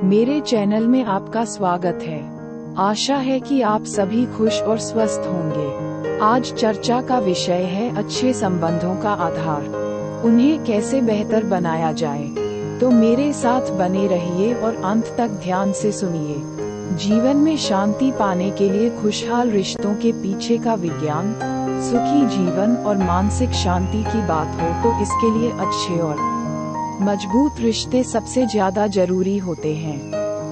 मेरे चैनल में आपका स्वागत है। आशा है कि आप सभी खुश और स्वस्थ होंगे। आज चर्चा का विषय है अच्छे संबंधों का आधार, उन्हें कैसे बेहतर बनाया जाए। तो मेरे साथ बने रहिए और अंत तक ध्यान से सुनिए। जीवन में शांति पाने के लिए खुशहाल रिश्तों के पीछे का विज्ञान, सुखी जीवन और मानसिक शांति की बात हो तो इसके लिए अच्छे और मजबूत रिश्ते सबसे ज्यादा जरूरी होते हैं।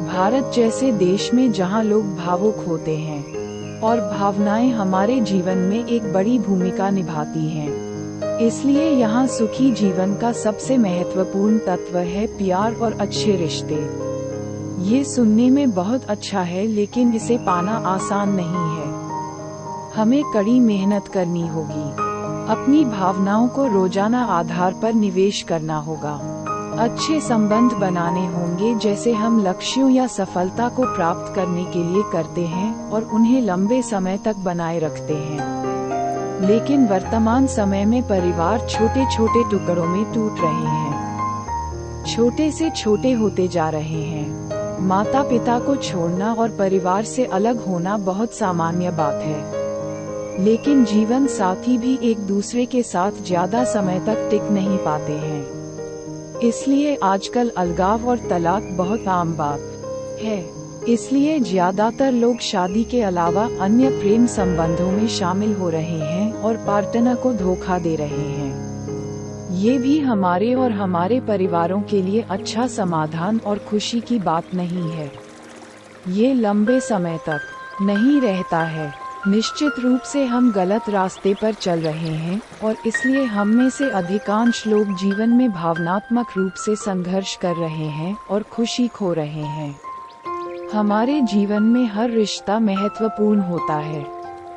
भारत जैसे देश में जहां लोग भावुक होते हैं और भावनाएं हमारे जीवन में एक बड़ी भूमिका निभाती हैं, इसलिए यहाँ सुखी जीवन का सबसे महत्वपूर्ण तत्व है प्यार और अच्छे रिश्ते। ये सुनने में बहुत अच्छा है, लेकिन इसे पाना आसान नहीं है। हमें कड़ी मेहनत करनी होगी, अपनी भावनाओं को रोजाना आधार पर निवेश करना होगा। अच्छे संबंध बनाने होंगे जैसे हम लक्ष्यों या सफलता को प्राप्त करने के लिए करते हैं और उन्हें लंबे समय तक बनाए रखते हैं। लेकिन वर्तमान समय में परिवार छोटे छोटे टुकड़ों में टूट रहे हैं, छोटे से छोटे होते जा रहे हैं। माता पिता को छोड़ना और परिवार से अलग होना बहुत सामान्य बात है, लेकिन जीवन साथी भी एक दूसरे के साथ ज्यादा समय तक टिक नहीं पाते हैं। इसलिए आजकल अलगाव और तलाक बहुत आम बात है। इसलिए ज्यादातर लोग शादी के अलावा अन्य प्रेम संबंधों में शामिल हो रहे हैं और पार्टनर को धोखा दे रहे हैं। ये भी हमारे और हमारे परिवारों के लिए अच्छा समाधान और खुशी की बात नहीं है। ये लंबे समय तक नहीं रहता है। निश्चित रूप से हम गलत रास्ते पर चल रहे हैं और इसलिए हम में से अधिकांश लोग जीवन में भावनात्मक रूप से संघर्ष कर रहे हैं और खुशी खो रहे हैं। हमारे जीवन में हर रिश्ता महत्वपूर्ण होता है,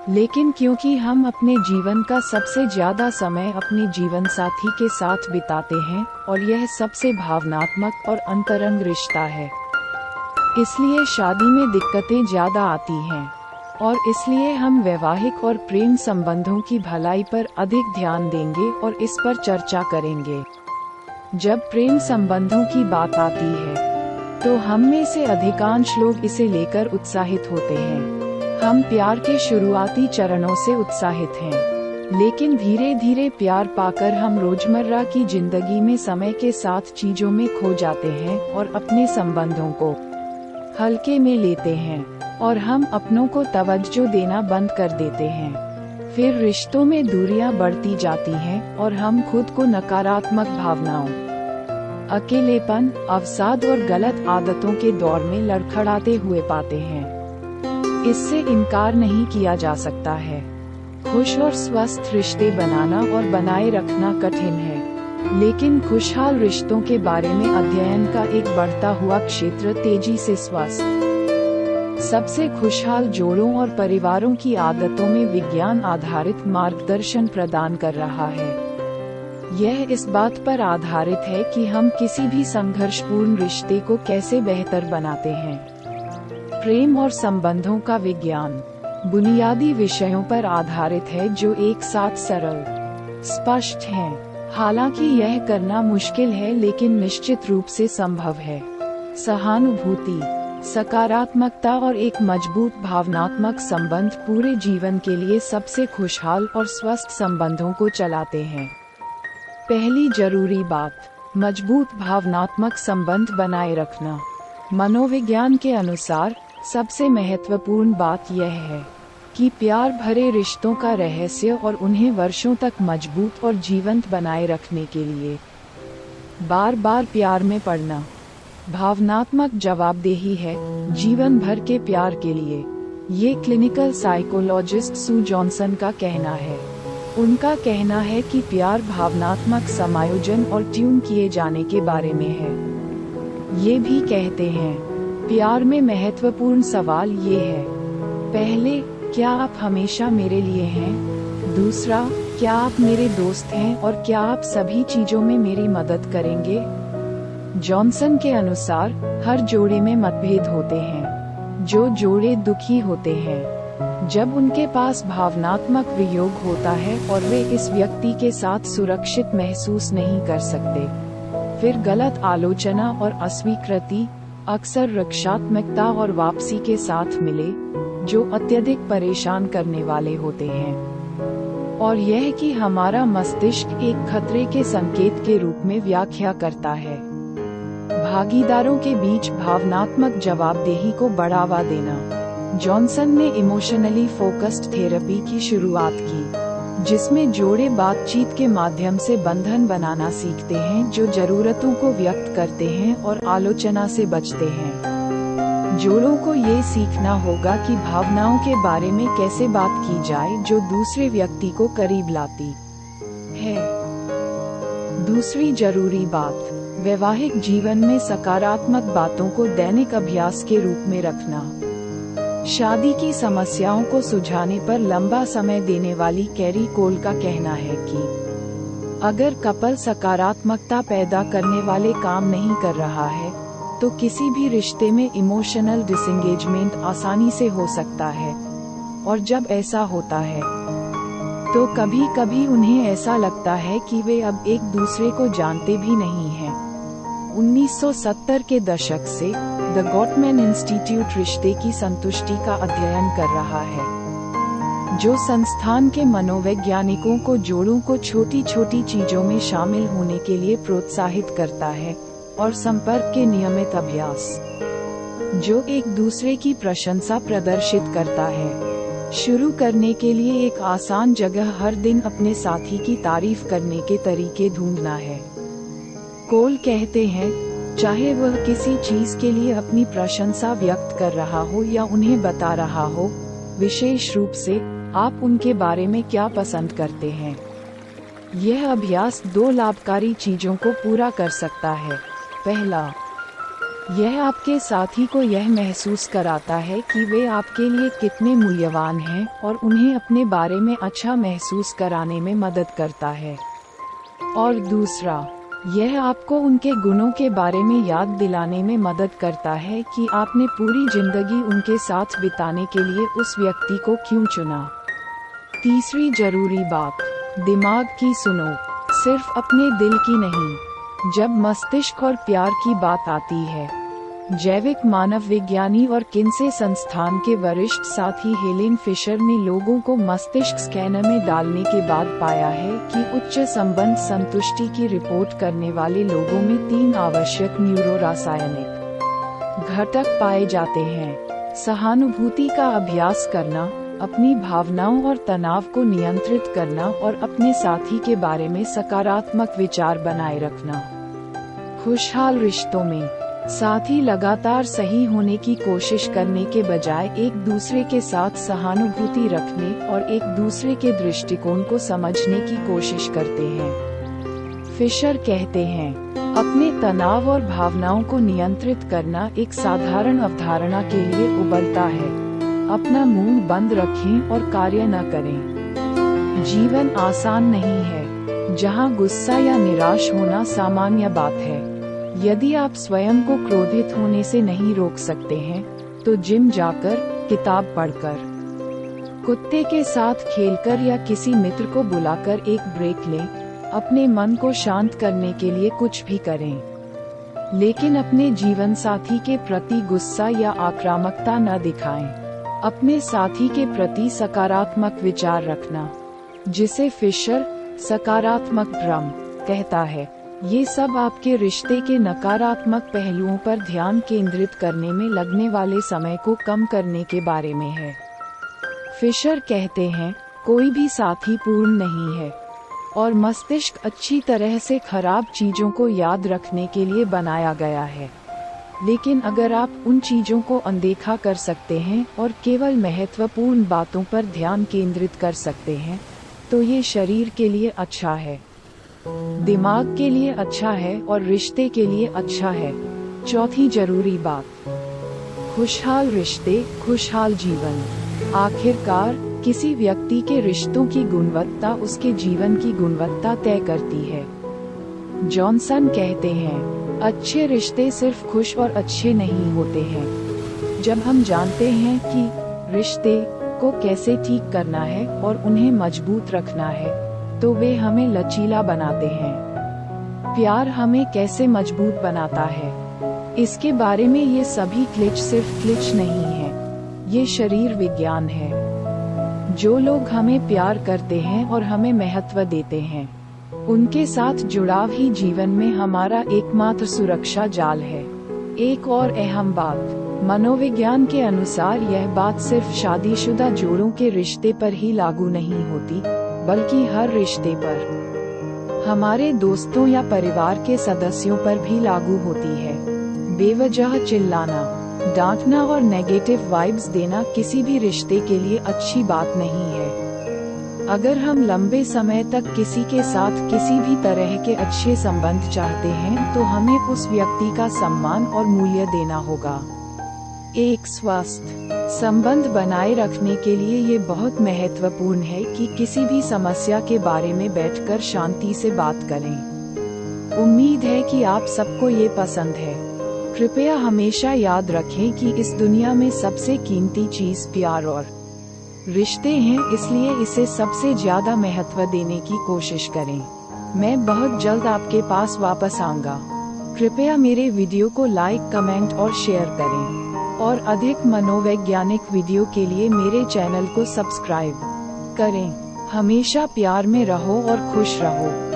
लेकिन क्योंकि हम अपने जीवन का सबसे ज्यादा समय अपने जीवन साथी के साथ बिताते हैं और यह सबसे भावनात्मक और अंतरंग रिश्ता है, इसलिए शादी में दिक्कतें ज्यादा आती हैं और इसलिए हम वैवाहिक और प्रेम संबंधों की भलाई पर अधिक ध्यान देंगे और इस पर चर्चा करेंगे। जब प्रेम संबंधों की बात आती है तो हम में से अधिकांश लोग इसे लेकर उत्साहित होते हैं। हम प्यार के शुरुआती चरणों से उत्साहित हैं, लेकिन धीरे धीरे प्यार पाकर हम रोजमर्रा की जिंदगी में समय के साथ चीजों में खो जाते हैं और अपने संबंधों को हल्के में लेते हैं और हम अपनों को तवज्जो देना बंद कर देते हैं। फिर रिश्तों में दूरियां बढ़ती जाती हैं और हम खुद को नकारात्मक भावनाओं, अकेलेपन, अवसाद और गलत आदतों के दौर में लड़खड़ाते हुए पाते हैं। इससे इनकार नहीं किया जा सकता है। खुश और स्वस्थ रिश्ते बनाना और बनाए रखना कठिन है, लेकिन खुशहाल रिश्तों के बारे में अध्ययन का एक बढ़ता हुआ क्षेत्र तेजी से स्वस्थ, सबसे खुशहाल जोड़ों और परिवारों की आदतों में विज्ञान आधारित मार्गदर्शन प्रदान कर रहा है। यह इस बात पर आधारित है कि हम किसी भी संघर्षपूर्ण रिश्ते को कैसे बेहतर बनाते हैं। प्रेम और संबंधों का विज्ञान बुनियादी विषयों पर आधारित है जो एक साथ सरल, स्पष्ट हैं। हालांकि यह करना मुश्किल है, लेकिन निश्चित रूप से संभव है। सहानुभूति, सकारात्मकता और एक मजबूत भावनात्मक संबंध पूरे जीवन के लिए सबसे खुशहाल और स्वस्थ संबंधों को चलाते हैं। पहली जरूरी बात, मजबूत भावनात्मक संबंध बनाए रखना। मनोविज्ञान के अनुसार सबसे महत्वपूर्ण बात यह है कि प्यार भरे रिश्तों का रहस्य और उन्हें वर्षों तक मजबूत और जीवंत बनाए रखने के लिए बार बार प्यार में पड़ना। भावनात्मक जवाबदेही है जीवन भर के प्यार के लिए। ये क्लिनिकल साइकोलॉजिस्ट सू जॉनसन का कहना है। उनका कहना है कि प्यार भावनात्मक समायोजन और ट्यून किए जाने के बारे में है। ये भी कहते हैं, प्यार में महत्वपूर्ण सवाल ये है, पहले, क्या आप हमेशा मेरे लिए हैं? दूसरा, क्या आप मेरे दोस्त हैं और क्या आप सभी चीजों में मेरी मदद करेंगे? जॉनसन के अनुसार हर जोड़े में मतभेद होते हैं। जो जोड़े दुखी होते हैं जब उनके पास भावनात्मक वियोग होता है और वे इस व्यक्ति के साथ सुरक्षित महसूस नहीं कर सकते, फिर गलत आलोचना और अस्वीकृति, अक्सर रक्षात्मकता और वापसी के साथ मिले, जो अत्यधिक परेशान करने वाले होते हैं। और यह कि हमारा मस्तिष्क एक खतरे के संकेत के रूप में व्याख्या करता है। भागीदारों के बीच भावनात्मक जवाबदेही को बढ़ावा देना। जॉनसन ने इमोशनली फोकस्ड थेरेपी की शुरुआत की, जिसमें जोड़े बातचीत के माध्यम से बंधन बनाना सीखते हैं जो जरूरतों को व्यक्त करते हैं और आलोचना से बचते हैं। जोड़ों को ये सीखना होगा कि भावनाओं के बारे में कैसे बात की जाए जो दूसरे व्यक्ति को करीब लाती है। दूसरी जरूरी बात, वैवाहिक जीवन में सकारात्मक बातों को दैनिक अभ्यास के रूप में रखना। शादी की समस्याओं को सुलझाने पर लंबा समय देने वाली कैरी कोल का कहना है कि अगर कपल सकारात्मकता पैदा करने वाले काम नहीं कर रहा है, तो किसी भी रिश्ते में इमोशनल डिसएंगेजमेंट आसानी से हो सकता है। और जब ऐसा होता है, तो कभी कभी उन्हें ऐसा लगता है कि वे अब एक दूसरे को जानते भी नहीं हैं। 1970 के दशक से द गॉटमैन इंस्टीट्यूट रिश्ते की संतुष्टि का अध्ययन कर रहा है, जो संस्थान के मनोवैज्ञानिकों को जोड़ों को छोटी छोटी चीजों में शामिल होने के लिए प्रोत्साहित करता है और संपर्क के नियमित अभ्यास, जो एक दूसरे की प्रशंसा प्रदर्शित करता है। शुरू करने के लिए एक आसान जगह हर दिन अपने साथी की तारीफ करने के तरीके ढूंढना है। कोल कहते हैं, चाहे वह किसी चीज के लिए अपनी प्रशंसा व्यक्त कर रहा हो या उन्हें बता रहा हो, विशेष रूप से आप उनके बारे में क्या पसंद करते हैं। यह अभ्यास 2 लाभकारी चीजों को पूरा कर सकता है। पहला, यह आपके साथी को यह महसूस कराता है कि वे आपके लिए कितने मूल्यवान हैं और उन्हें अपने बारे में अच्छा महसूस कराने में मदद करता है। और दूसरा, यह आपको उनके गुणों के बारे में याद दिलाने में मदद करता है कि आपने पूरी जिंदगी उनके साथ बिताने के लिए उस व्यक्ति को क्यों चुना। तीसरी जरूरी बात, दिमाग की सुनो, सिर्फ अपने दिल की नहीं। जब मस्तिष्क और प्यार की बात आती है, जैविक मानव विज्ञानी और किन्से संस्थान के वरिष्ठ साथी हेलेन फिशर ने लोगों को मस्तिष्क स्कैनर में डालने के बाद पाया है कि उच्च संबंध संतुष्टि की रिपोर्ट करने वाले लोगों में 3 आवश्यक न्यूरोरासायनिक घटक पाए जाते हैं। सहानुभूति का अभ्यास करना, अपनी भावनाओं और तनाव को नियंत्रित करना और अपने साथी के बारे में सकारात्मक विचार बनाए रखना। खुशहाल रिश्तों में साथी लगातार सही होने की कोशिश करने के बजाय एक दूसरे के साथ सहानुभूति रखने और एक दूसरे के दृष्टिकोण को समझने की कोशिश करते हैं। फिशर कहते हैं, अपने तनाव और भावनाओं को नियंत्रित करना एक साधारण अवधारणा के लिए उबलता है। अपना मुंह बंद रखें और कार्य न करें। जीवन आसान नहीं है, जहां गुस्सा या निराश होना सामान्य बात है। यदि आप स्वयं को क्रोधित होने से नहीं रोक सकते हैं, तो जिम जाकर, किताब पढ़कर, कुत्ते के साथ खेलकर या किसी मित्र को बुलाकर एक ब्रेक लें। अपने मन को शांत करने के लिए कुछ भी करें, लेकिन अपने जीवन साथी के प्रति गुस्सा या आक्रामकता न दिखाएं। अपने साथी के प्रति सकारात्मक विचार रखना, जिसे फिशर सकारात्मक भ्रम कहता है, ये सब आपके रिश्ते के नकारात्मक पहलुओं पर ध्यान केंद्रित करने में लगने वाले समय को कम करने के बारे में है। फिशर कहते हैं, कोई भी साथी पूर्ण नहीं है और मस्तिष्क अच्छी तरह से खराब चीजों को याद रखने के लिए बनाया गया है। लेकिन अगर आप उन चीजों को अनदेखा कर सकते हैं और केवल महत्वपूर्ण बातों पर ध्यान केंद्रित कर सकते हैं, तो ये शरीर के लिए अच्छा है, दिमाग के लिए अच्छा है और रिश्ते के लिए अच्छा है। चौथी जरूरी बात, खुशहाल रिश्ते, खुशहाल जीवन। आखिरकार, किसी व्यक्ति के रिश्तों की गुणवत्ता उसके जीवन की गुणवत्ता तय करती है। जॉनसन कहते हैं, अच्छे रिश्ते सिर्फ खुश और अच्छे नहीं होते हैं। जब हम जानते हैं कि रिश्ते को कैसे ठीक करना है और उन्हें मजबूत रखना है, तो वे हमें लचीला बनाते हैं। प्यार हमें कैसे मजबूत बनाता है? इसके बारे में ये सभी क्लिच सिर्फ क्लिच नहीं है, ये शरीर विज्ञान है। जो लोग हमें प्यार करते हैं और हमें महत्व देते हैं, उनके साथ जुड़ाव ही जीवन में हमारा एकमात्र सुरक्षा जाल है। एक और अहम बात, मनोविज्ञान के अनुसार यह बात सिर्फ शादीशुदा जोड़ों के रिश्ते पर ही लागू नहीं होती, बल्कि हर रिश्ते पर, हमारे दोस्तों या परिवार के सदस्यों पर भी लागू होती है। बेवजह चिल्लाना, डांटना और नेगेटिव वाइब्स देना किसी भी रिश्ते के लिए अच्छी बात नहीं है। अगर हम लंबे समय तक किसी के साथ किसी भी तरह के अच्छे संबंध चाहते हैं, तो हमें उस व्यक्ति का सम्मान और मूल्य देना होगा। एक स्वस्थ संबंध बनाए रखने के लिए ये बहुत महत्वपूर्ण है कि किसी भी समस्या के बारे में बैठकर शांति से बात करें। उम्मीद है कि आप सबको ये पसंद है। कृपया हमेशा याद रखें कि इस दुनिया में सबसे कीमती चीज प्यार और रिश्ते हैं, इसलिए इसे सबसे ज्यादा महत्व देने की कोशिश करें। मैं बहुत जल्द आपके पास वापस आऊंगा। कृपया मेरे वीडियो को लाइक, कमेंट और शेयर करें, और अधिक मनोवैज्ञानिक वीडियो के लिए मेरे चैनल को सब्सक्राइब करें। हमेशा प्यार में रहो और खुश रहो।